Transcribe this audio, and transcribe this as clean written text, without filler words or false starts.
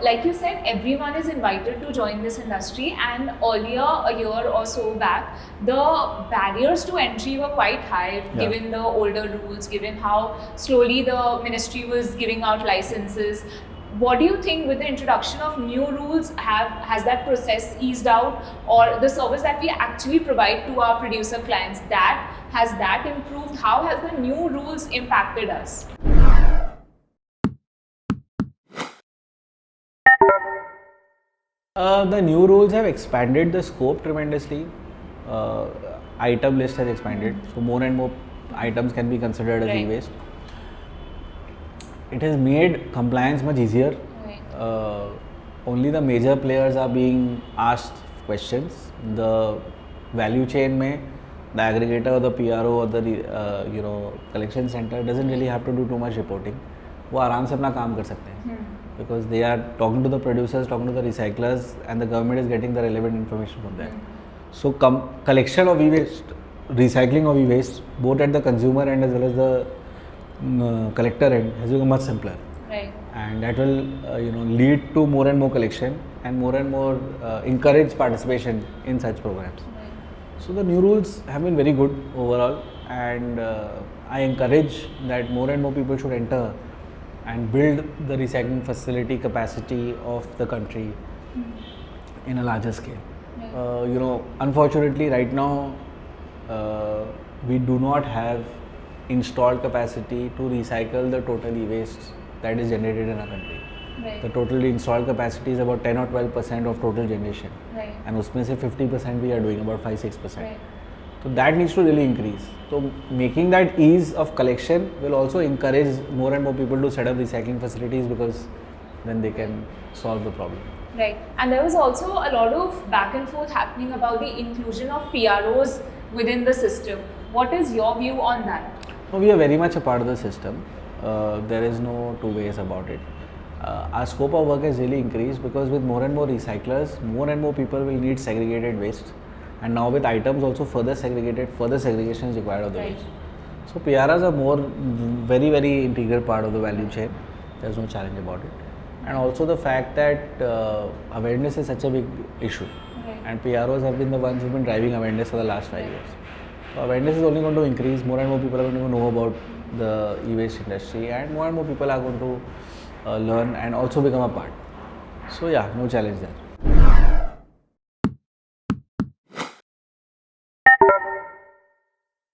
Like you said, everyone is invited to join this industry, and earlier, a year or so back, the barriers to entry were quite high, given the older rules, given how slowly the ministry was giving out licenses. What do you think, with the introduction of new rules, has that process eased out, or the service that we actually provide to our producer clients, has that improved? How has the new rules impacted us? The new rules have expanded the scope tremendously. Item list has expanded, so more and more items can be considered as e-waste. It has made compliance much easier. Only the major players are being asked questions. The value chain mein, the aggregator or the PRO or the collection center doesn't really have to do too much reporting. वो आराम से अपना काम कर सकते हैं because they are talking to the producers, talking to the recyclers, and the government is getting the relevant information from that. So collection of e-waste, recycling of e-waste, both at the consumer end as well as the collector end, has become much simpler. Right. And that will lead to more and more collection and more encourage participation in such programs. Right. So the new rules have been very good overall, and I encourage that more and more people should enter and build the recycling facility capacity of the country in a larger scale. Unfortunately, right now we do not have installed capacity to recycle the total e-waste that is generated in our country. Right. The total installed capacity is about 10 or 12% of total generation, and उसमें से 50% we are doing, about 5-6%. Right. So that needs to really increase. So making that ease of collection will also encourage more and more people to set up recycling facilities, because then they can solve the problem. Right. And there was also a lot of back and forth happening about the inclusion of PROs within the system. What is your view on that? No, we are very much a part of the system. There is no two ways about it. Our scope of work has really increased, because with more and more recyclers, more and more people will need segregated waste. And now with items also further segregated, further segregation is required of the waste. So PRs are more very integral part of the value chain. There's no challenge about it. And also the fact that awareness is such a big issue. And PROs have been the ones who've been driving awareness for the last 5 years. So awareness is only going to increase. More and more people are going to know about the e-waste industry, and more people are going to learn and also become a part. So yeah, no challenge there.